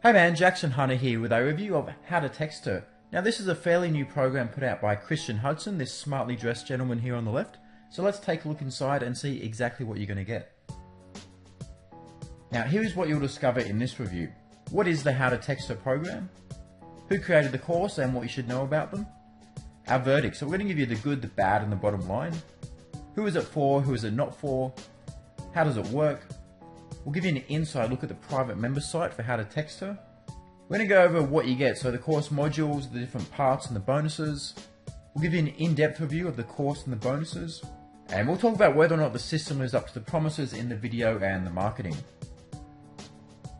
Hey man, Jackson Hunter here with a review of How to Text Her. Now this is a fairly new program put out by Christian Hudson, this smartly dressed gentleman here on the left. So let's take a look inside and see exactly what you're going to get. Now here is what you'll discover in this review. What is the How to Text Her program? Who created the course and what you should know about them? Our verdict, so we're going to give you the good, the bad and the bottom line. Who is it for, who is it not for? How does it work? We'll give you an inside look at the private member site for How to Text Her. We're going to go over what you get, so the course modules, the different parts and the bonuses. We'll give you an in-depth review of the course and the bonuses. And we'll talk about whether or not the system lives up to the promises in the video and the marketing.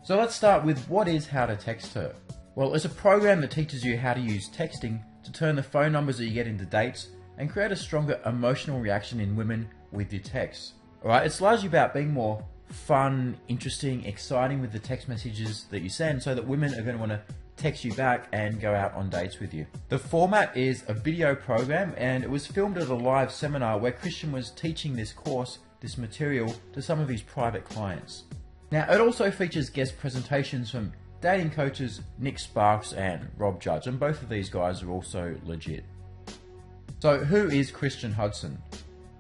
So let's start with what is How to Text Her. Well, it's a program that teaches you how to use texting to turn the phone numbers that you get into dates and create a stronger emotional reaction in women with your texts. Alright, it's largely about being more fun, interesting, exciting with the text messages that you send so that women are going to want to text you back and go out on dates with you. The format is a video program and it was filmed at a live seminar where Christian was teaching this course, this material, to some of his private clients. Now it also features guest presentations from dating coaches Nick Sparks and Rob Judge, and both of these guys are also legit. So who is Christian Hudson?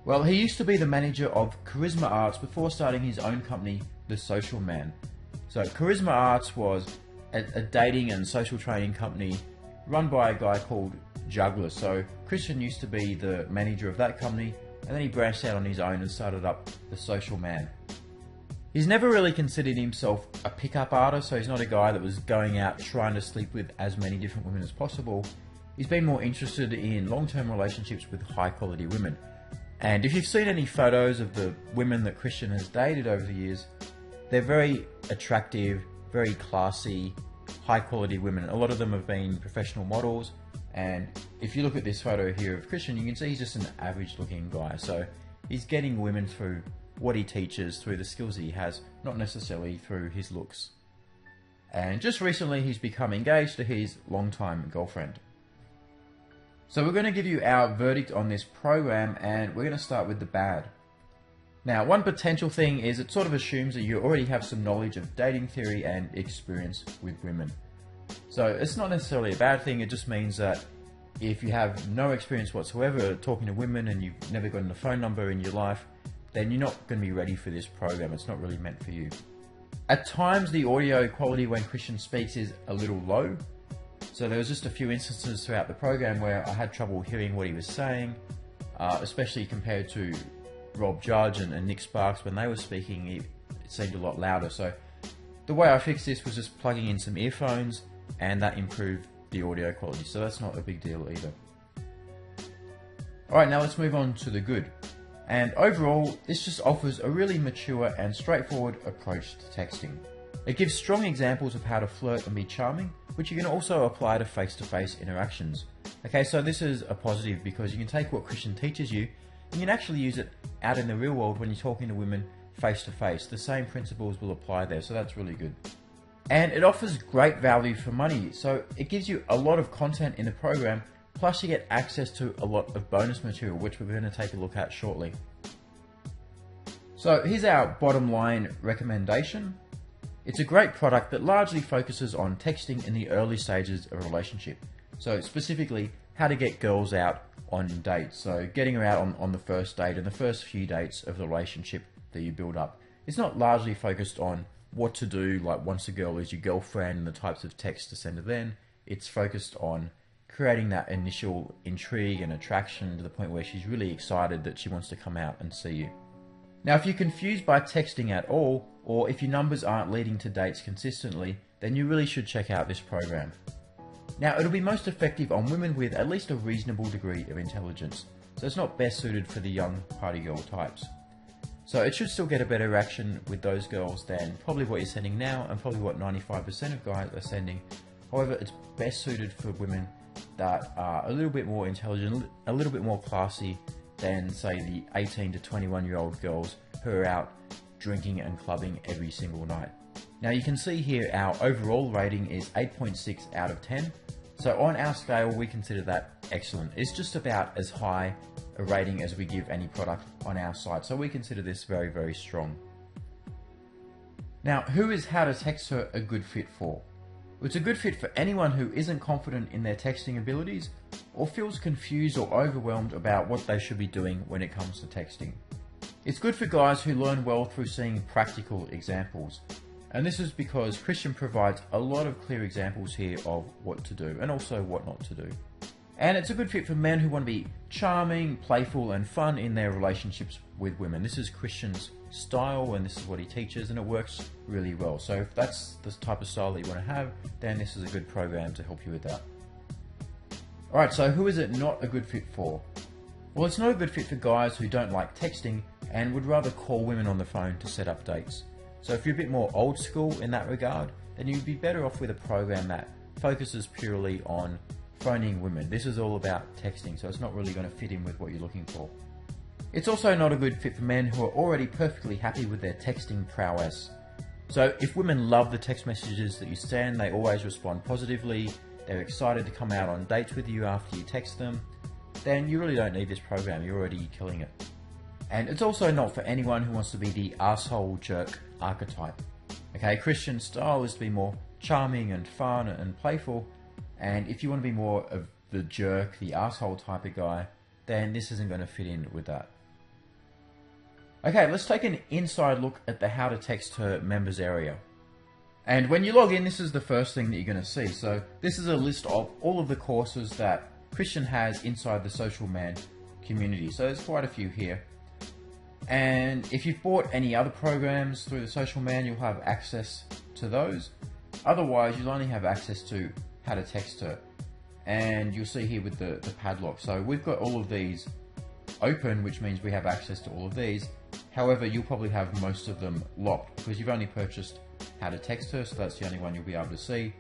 Well, he used to be the manager of Charisma Arts before starting his own company, The Social Man. So Charisma Arts was a dating and social training company run by a guy called Juggler. So Christian used to be the manager of that company, and then he branched out on his own and started up The Social Man. He's never really considered himself a pickup artist, so he's not a guy that was going out trying to sleep with as many different women as possible. He's been more interested in long-term relationships with high-quality women. And if you've seen any photos of the women that Christian has dated over the years, they're very attractive, very classy, high-quality women. A lot of them have been professional models, and if you look at this photo here of Christian, you can see he's just an average-looking guy. So he's getting women through what he teaches, through the skills that he has, not necessarily through his looks. And just recently he's become engaged to his longtime girlfriend. So we're going to give you our verdict on this program, and we're going to start with the bad. Now, one potential thing is it sort of assumes that you already have some knowledge of dating theory and experience with women. So it's not necessarily a bad thing, it just means that if you have no experience whatsoever talking to women and you've never gotten a phone number in your life, then you're not going to be ready for this program. It's not really meant for you. At times the audio quality when Christian speaks is a little low. So there was just a few instances throughout the program where I had trouble hearing what he was saying, especially compared to Rob Judge and Nick Sparks when they were speaking. It seemed a lot louder. So the way I fixed this was just plugging in some earphones, and that improved the audio quality. So that's not a big deal either. Alright, now let's move on to the good. And overall, this just offers a really mature and straightforward approach to texting. It gives strong examples of how to flirt and be charming, which you can also apply to face-to-face interactions. Okay, so this is a positive because you can take what Christian teaches you and you can actually use it out in the real world when you're talking to women face-to-face. The same principles will apply there, so that's really good. And it offers great value for money, so it gives you a lot of content in the program, plus you get access to a lot of bonus material, which we're going to take a look at shortly. So here's our bottom line recommendation. It's a great product that largely focuses on texting in the early stages of a relationship. So specifically, how to get girls out on dates. So getting her out on the first date and the first few dates of the relationship that you build up. It's not largely focused on what to do, like once a girl is your girlfriend and the types of text to send her then. It's focused on creating that initial intrigue and attraction to the point where she's really excited that she wants to come out and see you. Now, if you're confused by texting at all, or if your numbers aren't leading to dates consistently, then you really should check out this program. Now, it'll be most effective on women with at least a reasonable degree of intelligence, so it's not best suited for the young party girl types. So it should still get a better reaction with those girls than probably what you're sending now and probably what 95% of guys are sending. However, it's best suited for women that are a little bit more intelligent, a little bit more classy than, say, the 18 to 21-year-old girls who are out drinking and clubbing every single night. Now you can see here our overall rating is 8.6 out of 10. So on our scale, we consider that excellent. It's just about as high a rating as we give any product on our site. So we consider this very, very strong. Now, who is How to Text Her a good fit for? It's a good fit for anyone who isn't confident in their texting abilities or feels confused or overwhelmed about what they should be doing when it comes to texting. It's good for guys who learn well through seeing practical examples. And this is because Christian provides a lot of clear examples here of what to do and also what not to do. And it's a good fit for men who want to be charming, playful and fun in their relationships with women. This is Christian's style and this is what he teaches, and it works really well. So if that's the type of style that you want to have, then this is a good program to help you with that. Alright, so who is it not a good fit for? Well, it's not a good fit for guys who don't like texting and would rather call women on the phone to set up dates. So if you're a bit more old school in that regard, then you'd be better off with a program that focuses purely on phoning women. This is all about texting, so it's not really going to fit in with what you're looking for. It's also not a good fit for men who are already perfectly happy with their texting prowess. So if women love the text messages that you send, they always respond positively, they're excited to come out on dates with you after you text them, then you really don't need this program, you're already killing it. And it's also not for anyone who wants to be the asshole jerk archetype. Okay, Christian's style is to be more charming and fun and playful, and if you want to be more of the jerk, the asshole type of guy, then this isn't going to fit in with that. Okay, let's take an inside look at the How to Text Her members area. And when you log in, this is the first thing that you're going to see. So this is a list of all of the courses that Christian has inside the Social Man community. So there's quite a few here. And if you've bought any other programs through the Social Man, you'll have access to those. Otherwise, you'll only have access to How to Text Her. And you'll see here with the padlock. So we've got all of these open, which means we have access to all of these. However, you'll probably have most of them locked because you've only purchased How to Text Her, so that's the only one you'll be able to see.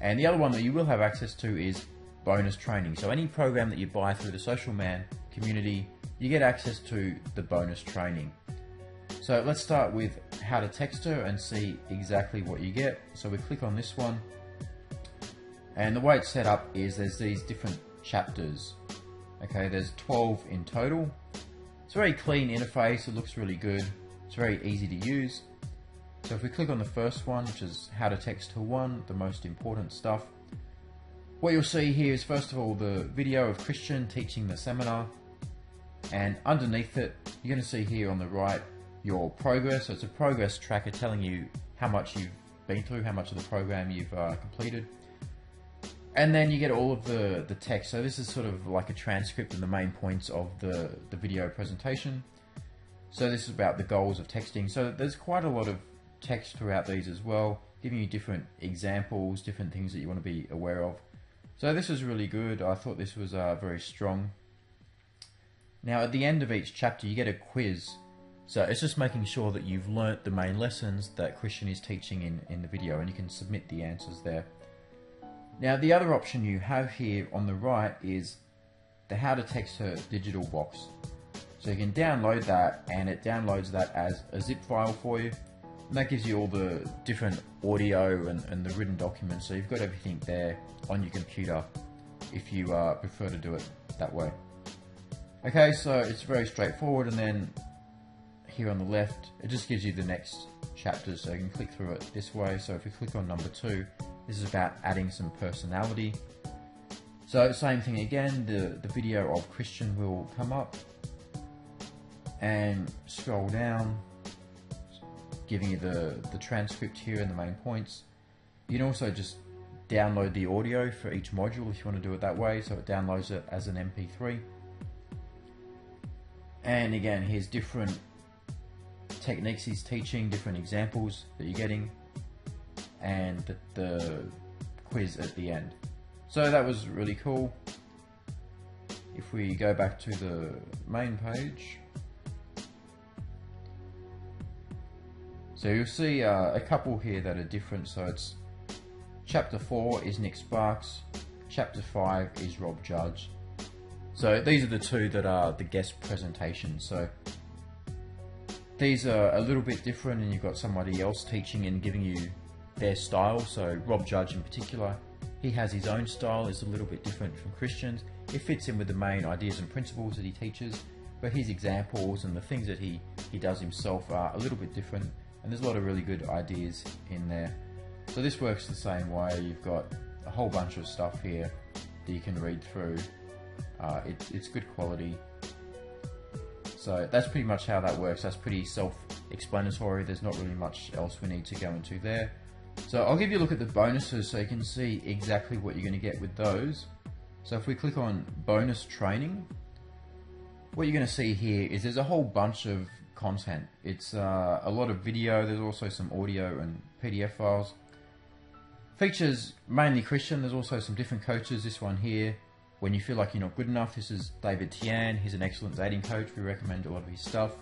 And the other one that you will have access to is bonus training. So any program that you buy through the Social Man community, you get access to the bonus training. So let's start with How to Text Her and see exactly what you get. So we click on this one, and the way it's set up is there's these different chapters. Okay, there's 12 in total. It's a very clean interface, it looks really good, it's very easy to use. So if we click on the first one, which is How to Text Her 1, the most important stuff, what you'll see here is first of all the video of Christian teaching the seminar, and underneath it you're going to see here on the right your progress. So it's a progress tracker telling you how much you've been through, how much of the program you've completed. And then you get all of the text. So this is sort of like a transcript and the main points of the video presentation. So this is about the goals of texting. So there's quite a lot of text throughout these as well, giving you different examples, different things that you want to be aware of. So this is really good. I thought this was very strong. Now at the end of each chapter you get a quiz. So it's just making sure that you've learnt the main lessons that Christian is teaching in the video, and you can submit the answers there. Now the other option you have here on the right is the How to Text Her digital box. So you can download that, and it downloads that as a zip file for you. And that gives you all the different audio and the written documents. So you've got everything there on your computer if you prefer to do it that way. Okay, so it's very straightforward, and then here on the left it just gives you the next chapters, so you can click through it this way. So if we click on number 2, this is about adding some personality. So same thing again, the video of Christian will come up, and scroll down, giving you the transcript here and the main points. You can also just download the audio for each module if you want to do it that way, so it downloads it as an MP3. And again, here's different techniques he's teaching, different examples that you're getting, and the quiz at the end. So that was really cool. If we go back to the main page, so you'll see a couple here that are different. So it's chapter 4 is Nick Sparks, chapter 5 is Rob Judge. So these are the two that are the guest presentations. So these are a little bit different, and you've got somebody else teaching and giving you their style. So Rob Judge in particular, he has his own style, it's a little bit different from Christian's. It fits in with the main ideas and principles that he teaches, but his examples and the things that he does himself are a little bit different, and there's a lot of really good ideas in there. So this works the same way. You've got a whole bunch of stuff here that you can read through. It's good quality. So that's pretty much how that works. That's pretty self-explanatory. There's not really much else we need to go into there. So I'll give you a look at the bonuses so you can see exactly what you're going to get with those. So if we click on bonus training, what you're going to see here is there's a whole bunch of content. It's a lot of video. There's also some audio and PDF files. Features mainly Christian. There's also some different coaches. This one here, when you feel like you're not good enough, this is David Tian. He's an excellent dating coach. We recommend a lot of his stuff.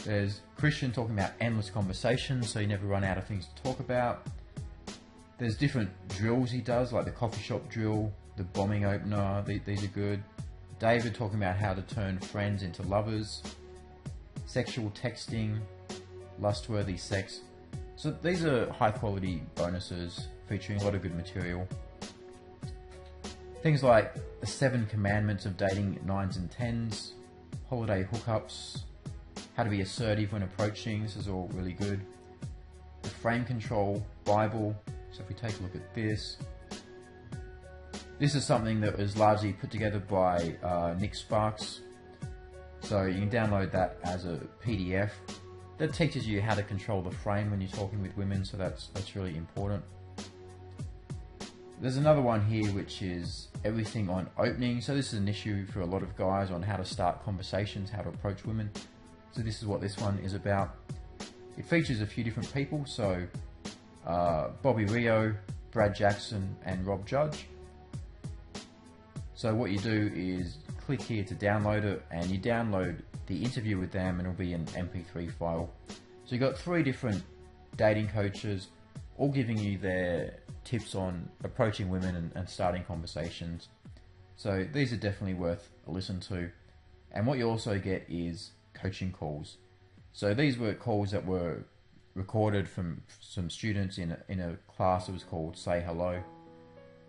There's Christian talking about endless conversations, so you never run out of things to talk about. There's different drills he does, like the coffee shop drill, the bombing opener. These are good. David talking about how to turn friends into lovers, sexual texting, lust-worthy sex. So these are high quality bonuses featuring a lot of good material. Things like the 7 commandments of dating 9s and 10s, holiday hookups, how to be assertive when approaching. This is all really good. The frame control Bible. So if we take a look at this, this is something that was largely put together by Nick Sparks. So you can download that as a PDF. That teaches you how to control the frame when you're talking with women, so that's really important. There's another one here which is everything on opening. So this is an issue for a lot of guys on how to start conversations, how to approach women. So this is what this one is about. It features a few different people, so Bobby Rio, Brad Jackson and Rob Judge. So what you do is click here to download it, and you download the interview with them and it'll be an MP3 file. So you've got 3 different dating coaches all giving you their tips on approaching women and starting conversations. So these are definitely worth a listen to. And what you also get is coaching calls. So these were calls that were recorded from some students in a class that was called Say Hello.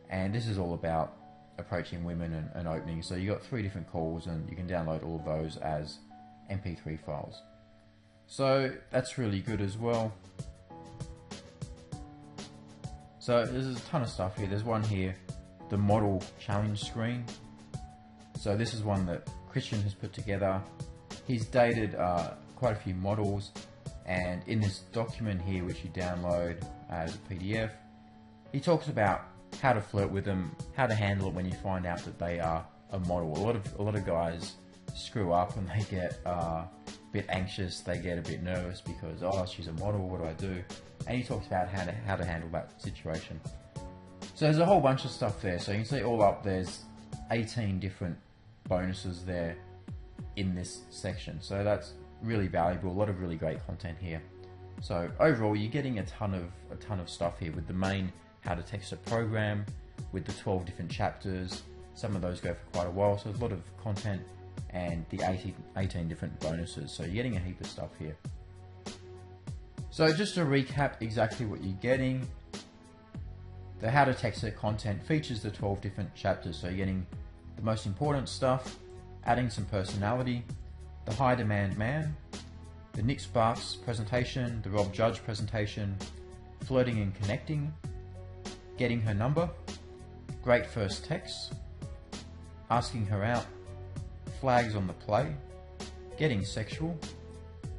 And this is all about approaching women and opening. So you got 3 different calls and you can download all of those as MP3 files. So that's really good as well. So there's a ton of stuff here. There's one here, the model challenge screen. So this is one that Christian has put together. He's dated quite a few models, and in this document here, which you download as a PDF, he talks about how to flirt with them, how to handle it when you find out that they are a model. A lot of guys screw up and they get a bit anxious, they get a bit nervous because, oh, she's a model, what do I do? And he talks about how to handle that situation. So there's a whole bunch of stuff there. So you can see all up, there's 18 different bonuses there in this section. So that's really valuable, a lot of really great content here. So overall, you're getting a ton of stuff here with the main How to Text a program, with the 12 different chapters. Some of those go for quite a while, so there's a lot of content, and the 18 different bonuses. So you're getting a heap of stuff here. So just to recap exactly what you're getting, the How to Text Her content features the 12 different chapters. So you're getting the most important stuff, adding some personality, the high demand man, the Nick Sparks presentation, the Rob Judge presentation, flirting and connecting, getting her number, great first text, asking her out, flags on the play, getting sexual,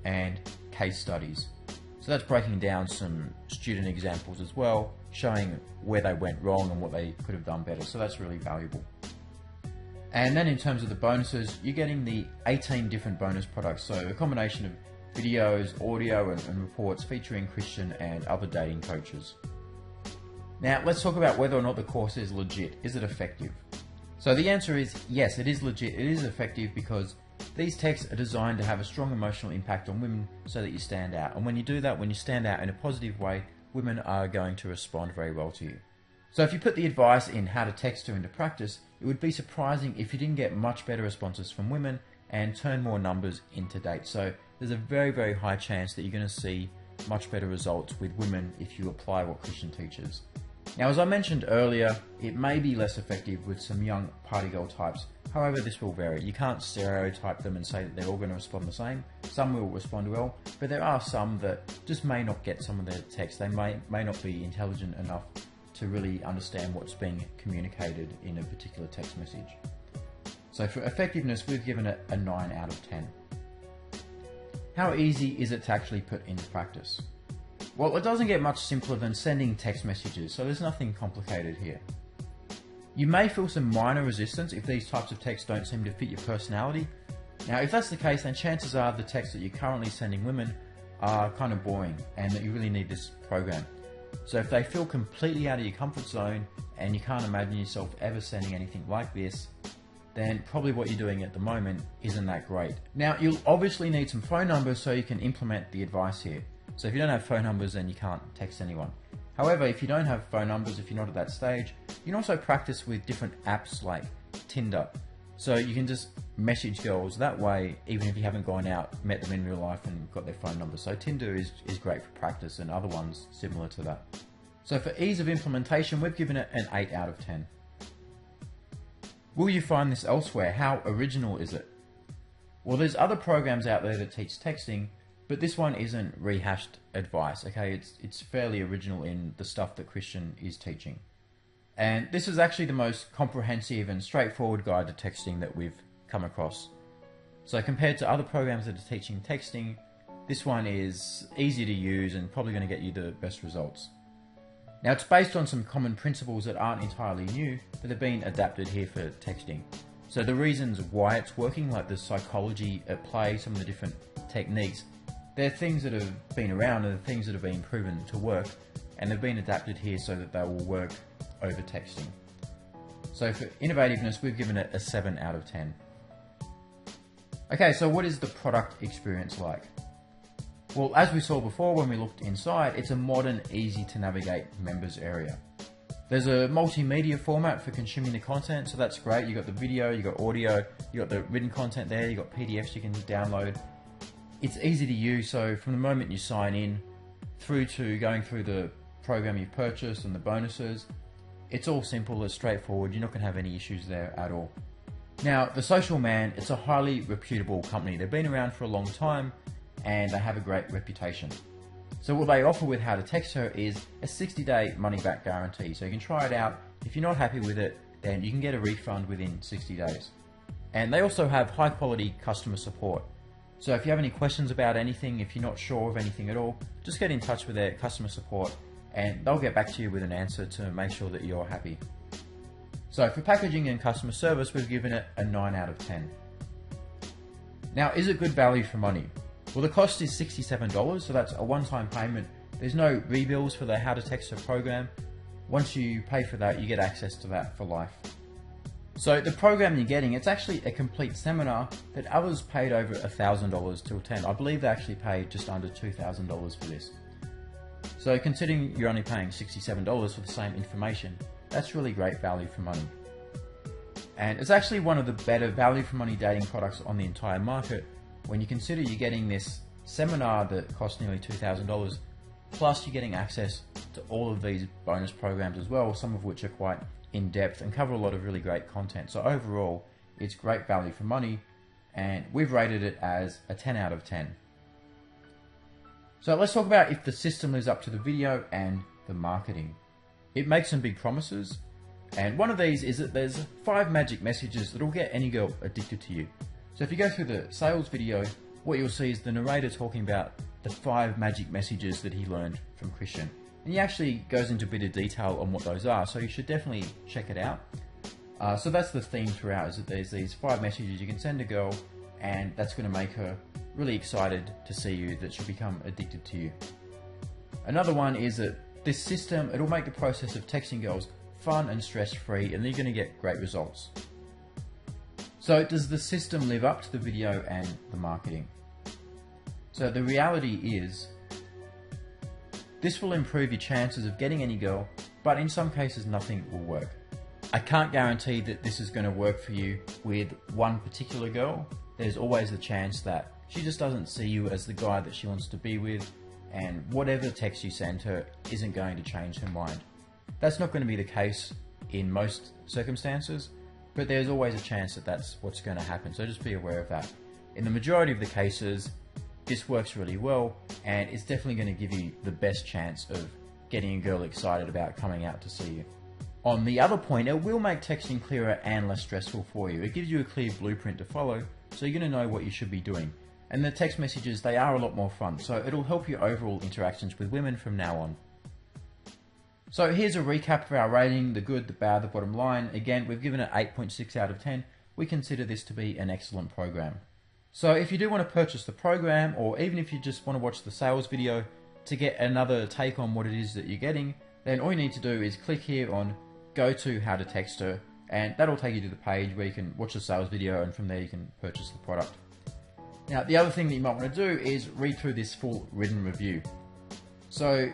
and case studies. So that's breaking down some student examples as well, showing where they went wrong and what they could have done better. So that's really valuable. And then in terms of the bonuses, you're getting the 18 different bonus products. So a combination of videos, audio, and reports featuring Christian and other dating coaches. Now let's talk about whether or not the course is legit. Is it effective? So the answer is yes, it is legit. It is effective because these texts are designed to have a strong emotional impact on women so that you stand out. And when you do that, when you stand out in a positive way, women are going to respond very well to you. So if you put the advice in How to Text Her into practice, it would be surprising if you didn't get much better responses from women and turn more numbers into dates. So there's a very, very high chance that you're going to see much better results with women if you apply what Christian teaches. Now, as I mentioned earlier, it may be less effective with some young party girl types. However, this will vary. You can't stereotype them and say that they're all going to respond the same. Some will respond well, but there are some that just may not get some of their text. They may not be intelligent enough to really understand what's being communicated in a particular text message. So for effectiveness, we've given it a 9 out of 10. How easy is it to actually put into practice? Well, it doesn't get much simpler than sending text messages, so there's nothing complicated here. You may feel some minor resistance if these types of texts don't seem to fit your personality. Now, if that's the case, then chances are the texts that you're currently sending women are kind of boring and that you really need this program. So if they feel completely out of your comfort zone and you can't imagine yourself ever sending anything like this, then probably what you're doing at the moment isn't that great. Now, you'll obviously need some phone numbers so you can implement the advice here. So if you don't have phone numbers, then you can't text anyone. However, if you don't have phone numbers, if you're not at that stage, you can also practice with different apps like Tinder. So you can just message girls that way, even if you haven't gone out, met them in real life and got their phone number. So Tinder is great for practice, and other ones similar to that. So for ease of implementation, we've given it an 8 out of 10. Will you find this elsewhere? How original is it? Well, there's other programs out there that teach texting, but this one isn't rehashed advice, okay? It's fairly original in the stuff that Christian is teaching. And this is actually the most comprehensive and straightforward guide to texting that we've come across. So compared to other programs that are teaching texting, this one is easy to use and probably going to get you the best results. Now, it's based on some common principles that aren't entirely new, but they've been adapted here for texting. So the reasons why it's working, like the psychology at play, some of the different techniques, they're things that have been around and the things that have been proven to work, and they've been adapted here so that they will work over texting. So for innovativeness, we've given it a 7 out of 10. Okay, so what is the product experience like? Well, as we saw before when we looked inside, it's a modern, easy to navigate members area. There's a multimedia format for consuming the content, so that's great. You've got the video, you've got audio, you've got the written content there, you've got PDFs you can download. It's easy to use, so from the moment you sign in through to going through the program you've purchased and the bonuses, it's all simple, it's straightforward. You're not going to have any issues there at all. Now, The Social Man, it's a highly reputable company. They've been around for a long time and they have a great reputation. So what they offer with How2TxtHer is a 60-day money-back guarantee. So you can try it out. If you're not happy with it, then you can get a refund within 60 days. And they also have high-quality customer support. So if you have any questions about anything, if you're not sure of anything at all, just get in touch with their customer support and they'll get back to you with an answer to make sure that you're happy. So for packaging and customer service, we've given it a 9 out of 10. Now, is it good value for money? Well, the cost is $67, so that's a one-time payment. There's no rebills for the How2TxtHer program. Once you pay for that, you get access to that for life. So the program you're getting, it's actually a complete seminar that others paid over $1,000 to attend. I believe they actually paid just under $2,000 for this. So considering you're only paying $67 for the same information, that's really great value for money. And it's actually one of the better value for money dating products on the entire market when you consider you're getting this seminar that costs nearly $2,000, plus you're getting access to all of these bonus programs as well, some of which are quite in-depth and cover a lot of really great content. So overall, it's great value for money, and we've rated it as a 10 out of 10. So let's talk about if the system lives up to the video and the marketing. It makes some big promises, and one of these is that there's 5 magic messages that will get any girl addicted to you. So if you go through the sales video, what you'll see is the narrator talking about the 5 magic messages that he learned from Christian. And he actually goes into a bit of detail on what those are, so you should definitely check it out. So that's the theme throughout, is that there's these 5 messages you can send a girl, and that's going to make her really excited to see you, that she'll become addicted to you. Another one is that this system, it'll make the process of texting girls fun and stress-free, and you're going to get great results. So does the system live up to the video and the marketing? So the reality is, this will improve your chances of getting any girl, but in some cases nothing will work. I can't guarantee that this is going to work for you with one particular girl. There's always the chance that she just doesn't see you as the guy that she wants to be with, and whatever text you send her isn't going to change her mind. That's not going to be the case in most circumstances, but there's always a chance that that's what's going to happen, so just be aware of that. In the majority of the cases, this works really well, and it's definitely going to give you the best chance of getting a girl excited about coming out to see you. On the other point, it will make texting clearer and less stressful for you. It gives you a clear blueprint to follow, so you're going to know what you should be doing. And the text messages, they are a lot more fun, so it'll help your overall interactions with women from now on. So here's a recap of our rating: the good, the bad, the bottom line. Again, we've given it 8.6 out of 10. We consider this to be an excellent program. So if you do want to purchase the program, or even if you just want to watch the sales video to get another take on what it is that you're getting, then all you need to do is click here on Go to How2TxtHer, and that'll take you to the page where you can watch the sales video, and from there you can purchase the product. Now, the other thing that you might want to do is read through this full written review. So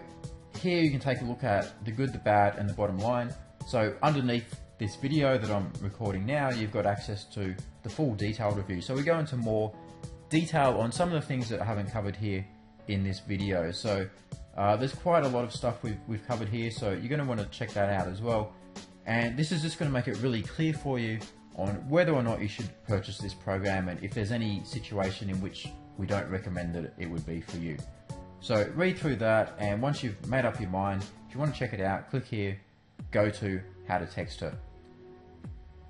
here you can take a look at the good, the bad, and the bottom line. So underneath this video that I'm recording now, you've got access to the full detailed review. So we go into more detail on some of the things that I haven't covered here in this video. So there's quite a lot of stuff we've covered here, so you're going to want to check that out as well. And this is just going to make it really clear for you on whether or not you should purchase this program, and if there's any situation in which we don't recommend that it would be for you. So read through that, and once you've made up your mind, if you want to check it out, click here, Go to How2TxtHer.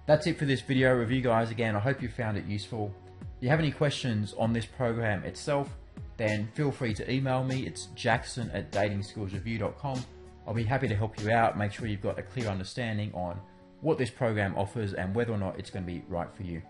That's it for this video review, guys. Again, I hope you found it useful. If you have any questions on this program itself, then feel free to email me. It's jackson@datingskillsreview.com. I'll be happy to help you out, make sure you've got a clear understanding on what this program offers and whether or not it's going to be right for you.